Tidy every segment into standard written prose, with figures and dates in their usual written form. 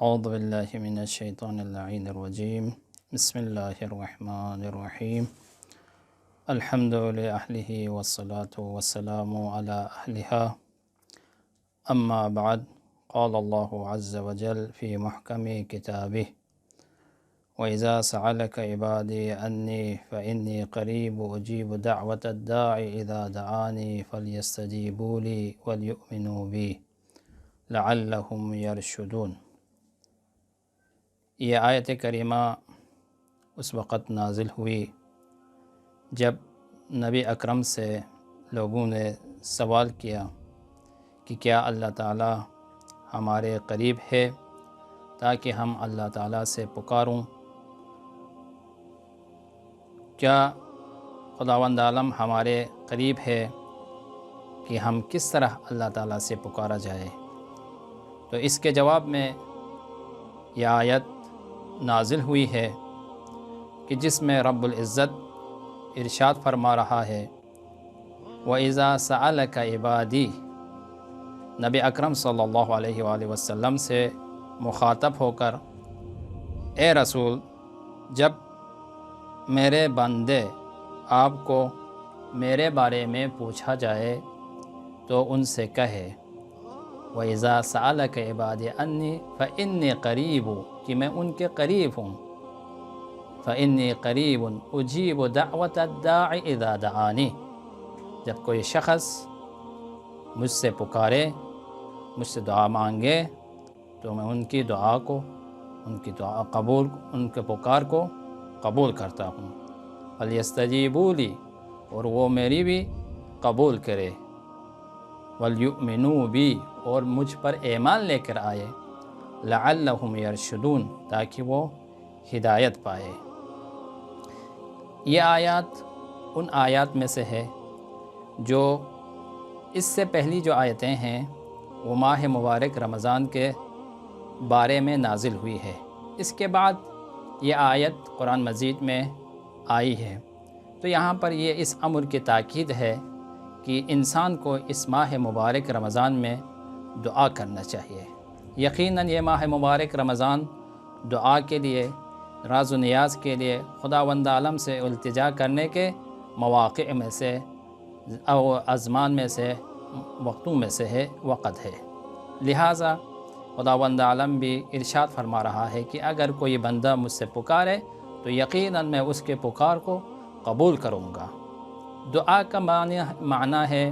اعوذ باللہ من الشیطان اللعین الرجیم بسم اللہ الرحمن الرحیم الحمد للہ والصلاة والسلام علی اہلہا اما بعد قال اللہ عز وجل فی محکم کتابہ وَإِذَا سَأَلَكَ عِبَادِي عَنِّي فَإِنِّي قَرِيبٌ أُجِيبُ دَعْوَةَ الدَّاعِ إِذَا دَعَانِي فَلْيَسْتَجِيبُوا لِي وَلْيُؤْمِنُوا بِي لَعَلَّهُمْ يَرْشُدُونَ۔ یہ آیت کریمہ اس وقت نازل ہوئی جب نبی اکرم سے لوگوں نے سوال کیا کہ کیا اللہ تعالیٰ ہمارے قریب ہے تاکہ ہم اللہ تعالیٰ سے پکاروں، کیا خداوند عالم ہمارے قریب ہے کہ ہم کس طرح اللہ تعالیٰ سے پکارا جائے؟ تو اس کے جواب میں یہ آیت نازل ہوئی ہے کہ جس میں رب العزت ارشاد فرما رہا ہے وَإِذَا سَأَلَكَ عِبَادِي، نبی اکرم صلی اللہ علیہ وآلہ وسلم سے مخاطب ہو کر، اے رسول، جب میرے بندے آپ کو میرے بارے میں پوچھا جائے تو ان سے کہے وَإِذَا سَأَلَكَ عِبَادِي عَنِّي فَإِنِّي قَرِيبٌ، کہ میں ان کے قریب ہوں، فَإِنِّي قَرِيبٌ أُجِيبُ دَعْوَةَ الدَّاعِ إِذَا دَعَانِي، جب کوئی شخص مجھ سے پکارے، مجھ سے دعا مانگے تو میں ان کی دعا کو، ان کی دعا قبول، ان کے پکار کو قبول کرتا ہوں۔ فَلْيَسْتَجِيبُوا لِي، اور وہ میری بھی قبول کرے، وَلْيُؤْمِنُوا بِي، اور مجھ پر ایمان لے کر آئے، لَعَلَّهُمْ يَرْشُدُونَ، تاکہ وہ ہدایت پائے۔ یہ آیات ان آیات میں سے ہے جو اس سے پہلی جو آیتیں ہیں وہ ماہ مبارک رمضان کے بارے میں نازل ہوئی ہے۔ اس کے بعد یہ آیت قرآن مجید میں آئی ہے، تو یہاں پر یہ اس امر کی تاکید ہے کہ انسان کو اس ماہ مبارک رمضان میں دعا کرنا چاہیے۔ یقیناً یہ ماہ مبارک رمضان دعا کے لیے، راز و نیاز کے لیے، خداوند عالم سے التجا کرنے کے مواقع میں سے او ازمان میں سے، وقتوں میں سے ہے، وقت ہے۔ لہٰذا خداوند عالم بھی ارشاد فرما رہا ہے کہ اگر کوئی بندہ مجھ سے پکارے تو یقیناً میں اس کے پکار کو قبول کروں گا۔ دعا کا معنی ہے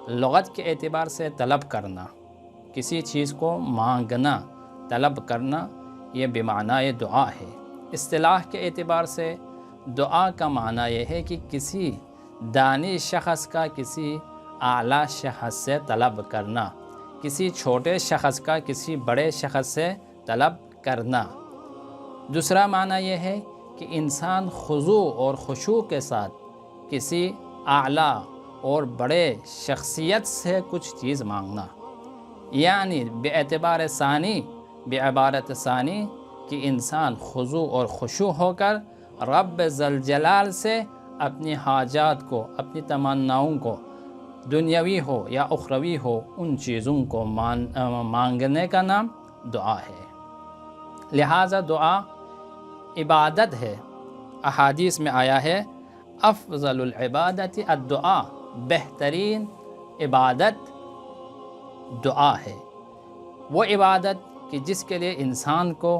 لغت کے اعتبار سے طلب کرنا، کسی چیز کو مانگنا، طلب کرنا، یہ بمعنی دعا ہے۔ اصطلاح کے اعتبار سے دعا کا معنی یہ ہے کہ کسی دانی شخص کا کسی اعلیٰ شخص سے طلب کرنا، کسی چھوٹے شخص کا کسی بڑے شخص سے طلب کرنا۔ دوسرا معنی یہ ہے کہ انسان خضوع اور خشوع کے ساتھ کسی اعلیٰ اور بڑے شخصیت سے کچھ چیز مانگنا، یعنی بعبارت ثانی کہ انسان خضوع اور خشوع ہو کر رب ذوالجلال سے اپنی حاجات کو، اپنی تمناؤں کو، دنیاوی ہو یا اخروی ہو، ان چیزوں کو مانگنے کا نام دعا ہے۔ لہٰذا دعا عبادت ہے۔ احادیث میں آیا ہے افضل العبادت الدعاء، بہترین عبادت دعا ہے، وہ عبادت کہ جس کے لیے انسان کو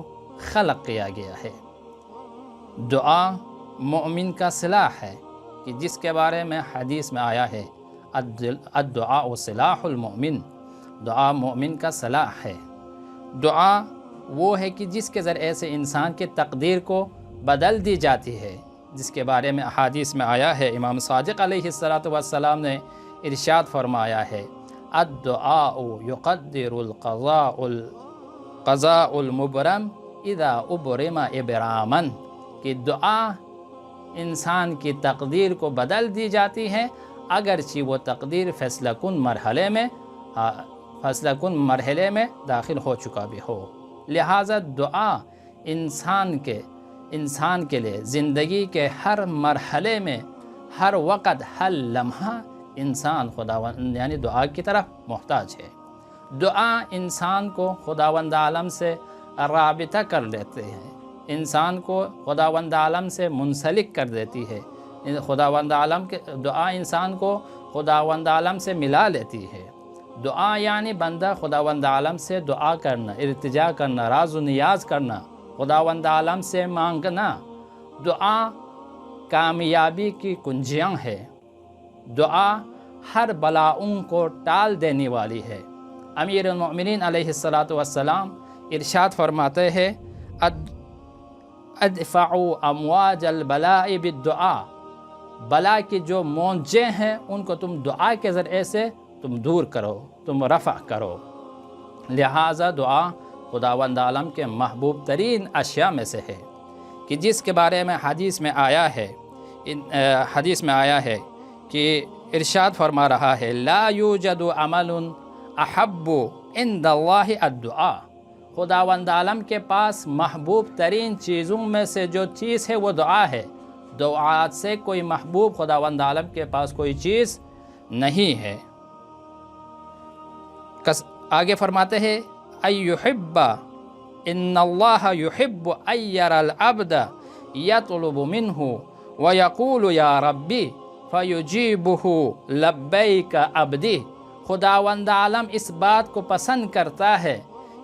خلق کیا گیا ہے۔ دعا مومن کا سلاح ہے کہ جس کے بارے میں حدیث میں آیا ہے الدعاء سلاح المؤمن، دعا مومن کا سلاح ہے۔ دعا وہ ہے کہ جس کے ذریعے سے انسان کی تقدیر کو بدل دی جاتی ہے، جس کے بارے میں احادیث میں آیا ہے، امام صادق علیہ السلام نے ارشاد فرمایا ہے الدعاء یقدر القضاء المبرم اذا ابرم ابراما، کہ دعا انسان کی تقدیر کو بدل دی جاتی ہے اگرچہ وہ تقدیر فیصلہ کن مرحلے میں داخل ہو چکا بھی ہو۔ لہٰذا دعا انسان کے لیے زندگی کے ہر مرحلے میں، ہر وقت، ہر لمحہ انسان خداوند یعنی دعا کی طرف محتاج ہے۔ دعا انسان کو خداوند عالم سے رابطہ کر لیتے ہیں، انسان کو خداوند عالم سے منسلک کر دیتی ہے۔ خداوند عالم کے دعا انسان کو خداوند عالم سے ملا لیتی ہے۔ دعا یعنی بندہ خداوند عالم سے دعا کرنا، التجا کرنا، راز و نیاز کرنا، خداوند عالم سے مانگنا۔ دعا کامیابی کی کنجیاں ہے، دعا ہر بلاؤں کو ٹال دینے والی ہے۔ امیر المؤمنین علیہ السلام ارشاد فرماتے ہیں ادفعوا امواج البلاء بالدعاء، بلا کی جو موجیں ہیں ان کو تم دعا کے ذریعے سے تم دور کرو، تم رفع کرو۔ لہٰذا دعا خداوند عالم کے محبوب ترین اشیاء میں سے ہے، کہ جس کے بارے میں حدیث میں آیا ہے کہ ارشاد فرما رہا ہے لا یوجد عمل احب عند اللہ الدعاء، خداوند عالم کے پاس محبوب ترین چیزوں میں سے جو چیز ہے وہ دعا ہے۔ دعات سے کوئی محبوب خداوند عالم کے پاس کوئی چیز نہیں ہے۔ آگے فرماتے ہیں ایحب ان اللہ یحب ان یری العبد یطلب منہ ویقول یا ربی فیجیبہ لبیک عبدی، خداوند عالم اس بات کو پسند کرتا ہے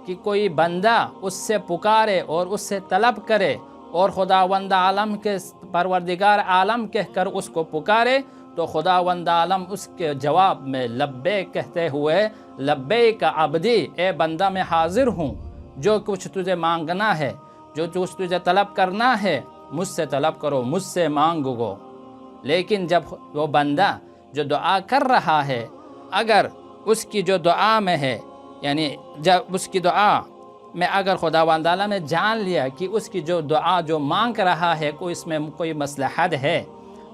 کہ کوئی بندہ اس سے پکارے اور اس سے طلب کرے، اور خداوند عالم کے پروردگار عالم کہہ کر اس کو پکارے تو خداوند عالم اس کے جواب میں لبیک کہتے ہوئے لبیک عبدی، اے بندہ میں حاضر ہوں، جو کچھ تجھے مانگنا ہے، جو کچھ تجھے طلب کرنا ہے مجھ سے طلب کرو، مجھ سے مانگو۔ لیکن جب وہ بندہ جو دعا کر رہا ہے اگر اس کی جو دعا میں ہے، یعنی جب اس کی دعا میں اگر خداوند عالم نے جان لیا کہ اس کی جو دعا جو مانگ رہا ہے کوئی اس میں کوئی مصلحت ہے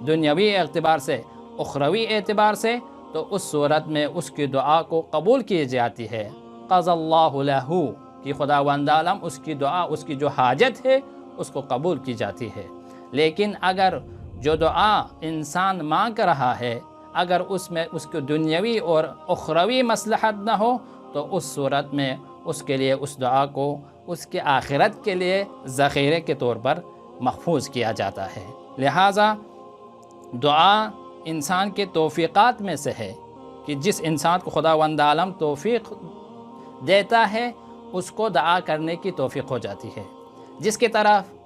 دنیاوی اعتبار سے، اخروی اعتبار سے، تو اس صورت میں اس کی دعا کو قبول کی جاتی ہے۔ قضى اللہ لہ، کہ خداوند عالم اس کی دعا، اس کی جو حاجت ہے اس کو قبول کی جاتی ہے۔ لیکن اگر جو دعا انسان مانگ رہا ہے اگر اس میں اس کو دنیاوی اور اخروی مصلحت نہ ہو تو اس صورت میں اس کے لیے اس دعا کو اس کے آخرت کے لیے ذخیرے کے طور پر محفوظ کیا جاتا ہے۔ لہٰذا دعا انسان کے توفیقات میں سے ہے کہ جس انسان کو خداوند عالم توفیق دیتا ہے اس کو دعا کرنے کی توفیق ہو جاتی ہے، جس کی طرف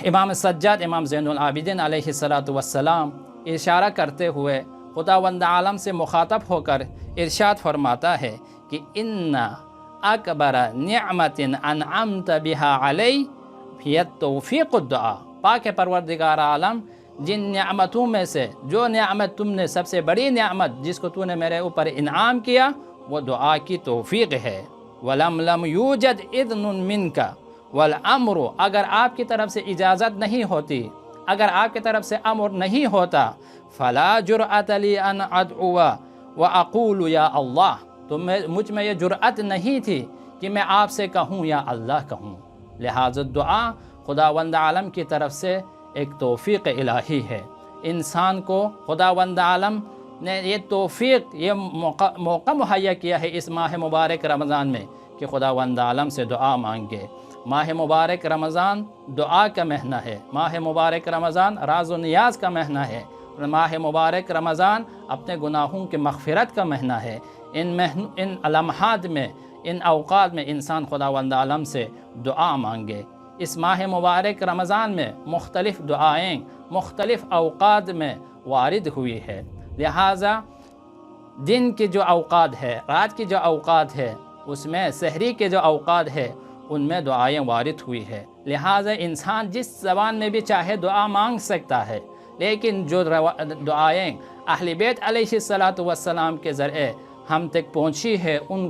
امام سجاد امام زین العابدین علیہ السلام اشارہ کرتے ہوئے خداوند عالم سے مخاطب ہو کر ارشاد فرماتا ہے کہ ان اکبر نعمت انعمت بها علی فی التوفیق الدعا، پاک پروردگار عالم جن نعمتوں میں سے جو نعمت تم نے سب سے بڑی نعمت جس کو تو نے میرے اوپر انعام کیا وہ دعا کی توفیق ہے۔ وَلَمْ لَمْ يُوجَدْ إِذْنٌ مِّنْكَ وَالْأَمْرُ، اگر آپ کی طرف سے اجازت نہیں ہوتی، اگر آپ کی طرف سے امر نہیں ہوتا، فَلَا جُرْأَةَ لِي أَنْ أَدْعُوَ وَأَقُولُ يَا اللَّهُ، تو مجھ میں یہ جرأت نہیں تھی کہ میں آپ سے کہوں یا اللہ کہوں۔ لہٰذا دعا خداوند عالم کی طرف سے ایک توفیق الہی ہے۔ انسان کو خداوند عالم نے یہ توفیق، یہ موقع مہیا کیا ہے اس ماہ مبارک رمضان میں کہ خداوند عالم سے دعا مانگے۔ ماہ مبارک رمضان دعا کا مہینہ ہے، ماہ مبارک رمضان راز و نیاز کا مہینہ ہے، ماہ مبارک رمضان اپنے گناہوں کی مغفرت کا مہینہ ہے۔ ان لمحات میں، ان اوقات میں انسان خداوند عالم سے دعا مانگے۔ اس ماہ مبارک رمضان میں مختلف دعائیں مختلف اوقات میں وارد ہوئی ہے، لہٰذا دن کی جو اوقات ہے، رات کی جو اوقات ہے، اس میں سحری کے جو اوقات ہے ان میں دعائیں وارد ہوئی ہے۔ لہٰذا انسان جس زبان میں بھی چاہے دعا مانگ سکتا ہے، لیکن جو دعائیں اہل بیت علیہ السلام کے ذریعے ہم تک پہنچی ہے ان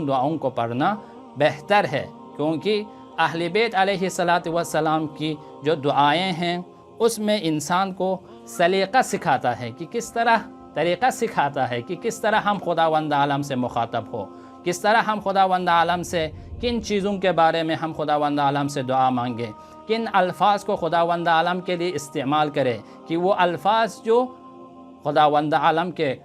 دعاؤں کو پڑھنا بہتر ہے، کیونکہ اہل بیت علیہ السلام کی جو دعائیں ہیں اس میں انسان کو سلیقہ سکھاتا ہے کہ کس طرح طریقہ سکھاتا ہے کہ کس طرح ہم خداوند عالم سے مخاطب ہو، کس طرح ہم خداوند عالم سے کن چیزوں کے بارے میں ہم خداوند عالم سے دعا مانگیں، کن الفاظ کو خداوند عالم کے لیے استعمال کرے کہ وہ الفاظ جو خداوند عالم کے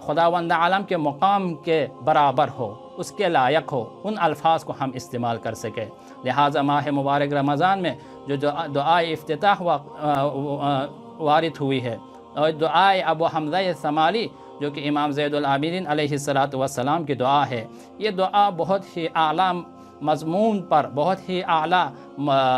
خداوند عالم کے مقام کے برابر ہو، اس کے لائق ہو، ان الفاظ کو ہم استعمال کر سکیں۔ لہٰذا ماہ مبارک رمضان میں جو دعائے افتتاح وارد ہوئی ہے، اور دعائے ابو حمزہ ثمالی جو کہ امام زید العابدین علیہ السلام کی دعا ہے، یہ دعا بہت ہی اعلیٰ مضمون پر، بہت ہی اعلیٰ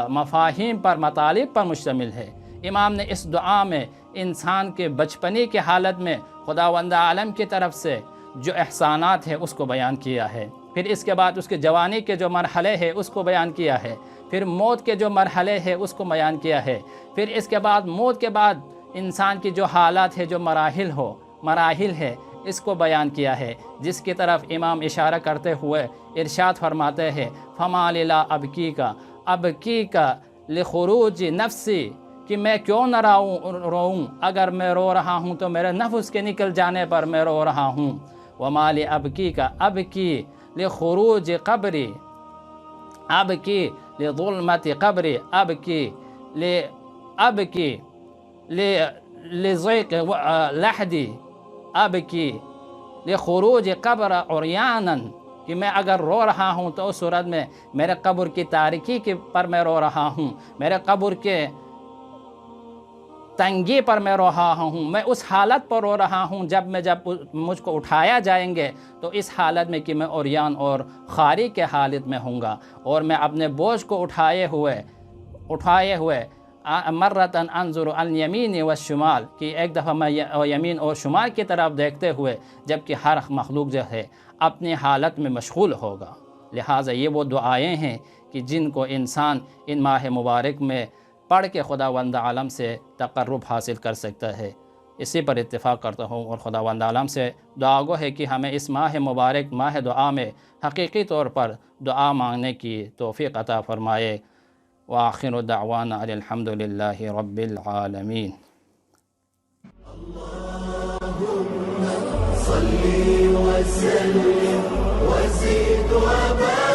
مفاہیم پر، مطالب پر مشتمل ہے۔ امام نے اس دعا میں انسان کے بچپنی کی حالت میں خداوند عالم کی طرف سے جو احسانات ہیں اس کو بیان کیا ہے، پھر اس کے بعد اس کے جوانی کے جو مرحلے ہیں اس کو بیان کیا ہے، پھر موت کے جو مرحلے ہیں اس کو بیان کیا ہے، پھر اس کے بعد موت کے بعد انسان کی جو حالات ہے، جو مراحل ہے، اس کو بیان کیا ہے، جس کی طرف امام اشارہ کرتے ہوئے ارشاد فرماتے ہیں فما لا ابکی کا لخروج نفسی، کہ میں کیوں نہ روؤں، اگر میں رو رہا ہوں تو میرے نفس کے نکل جانے پر میں رو رہا ہوں۔ وما لابکی کا ابکی لخروج قبری، ابکی لظلمت قبری، ابکی لضیق لحدی، ابکی لخروج قبر عریانا، کہ میں اگر رو رہا ہوں تو اس صورت میں میرے قبر کی تاریکی پر میں رو رہا ہوں، میرے قبر کے تنگی پر میں رو رہا ہوں، میں اس حالت پر رو رہا ہوں جب مجھ کو اٹھایا جائیں گے تو اس حالت میں کہ میں عریان اور خاری کے حالت میں ہوں گا، اور میں اپنے بوجھ کو اٹھائے ہوئے مرتن انظر الیمین والشمال، کہ ایک دفعہ میں یمین اور شمال کی طرف دیکھتے ہوئے، جبکہ ہر مخلوق جو ہے اپنی حالت میں مشغول ہوگا۔ لہٰذا یہ وہ دعائیں ہیں کہ جن کو انسان ان ماہ مبارک میں پڑھ کے خداوند عالم سے تقرب حاصل کر سکتا ہے۔ اسی پر اتفاق کرتا ہوں اور خداوند عالم سے دعا گو ہے کہ ہمیں اس ماہ مبارک ماہ دعا میں حقیقی طور پر دعا مانگنے کی توفیق عطا فرمائے۔ وآخر دعوانا الحمد للہ رب العالمین۔ صل وسلم وزد وبارك